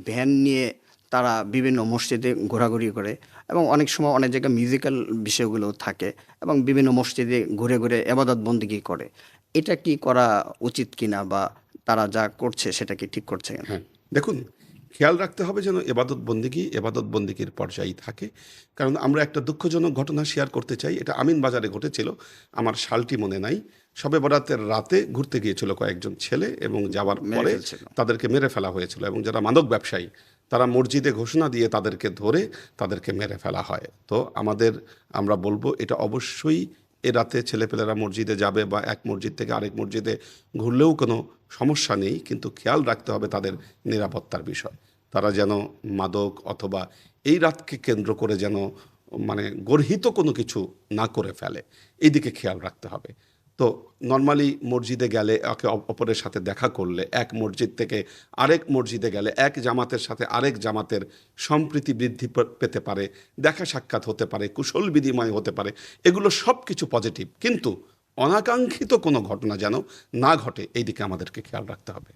Van নিয়ে তারা বিভিন্ন মসজিদে ঘোরাঘুরি করে এবং অনেক সময় অনেক জায়গায় মিউজিক্যাল বিষয়গুলো থাকে এবং বিভিন্ন মসজিদে ঘুরে, ঘুরে এবাদত বন্দেগী করে। এটা কি করা উচিত কিনা বা তারা যা করছে সেটা কি ঠিক করছে কিনা? হ্যাঁ, দেখুন, খেয়াল রাখতে হবে যেন এবাদত বন্দেগীর পর্যায়েই থাকে। কারণ আমরা একটা দুঃখজনক ঘটনা শেয়ার করতে চাই। এটা আমিনবাজারে ঘটেছিল। আমার সালটি মনে নাই। শবে বরাতের রাতে ঘুরতে গিয়েছিল কয়েকজন ছেলে এবং যাওয়ার মেরে পরে ফেলছিল। তাদেরকে মেরে ফেলা হয়েছিল এবং যারা মাদক ব্যবসায়ী তারা মসজিদে ঘোষণা দিয়ে তাদেরকে ধরে তাদেরকে মেরে ফেলা হয়। তো আমরা বলব এটা অবশ্যই এ রাতে ছেলেপেলেরা মসজিদে যাবে বা এক মসজিদ থেকে আরেক মসজিদে ঘুরলেও কোনো সমস্যা নেই, কিন্তু খেয়াল রাখতে হবে তাদের নিরাপত্তার বিষয়। তারা যেন মাদক অথবা এই রাতকে কেন্দ্র করে যেন মানে গর্হিত কোনো কিছু না করে ফেলে, এই দিকে খেয়াল রাখতে হবে। তো নর্মালি মসজিদে গেলে একে অপরের সাথে দেখা করলে এক মসজিদ থেকে আরেক মসজিদে গেলে এক জামাতের সাথে আরেক জামাতের সম্প্রীতি বৃদ্ধি পেতে পারে, দেখা সাক্ষাৎ হতে পারে, কুশল বিনিময় হতে পারে, এগুলো সব কিছু পজিটিভ, কিন্তু অনাকাঙ্ক্ষিত কোনো ঘটনা যেন না ঘটে এই দিকে আমাদেরকে খেয়াল রাখতে হবে।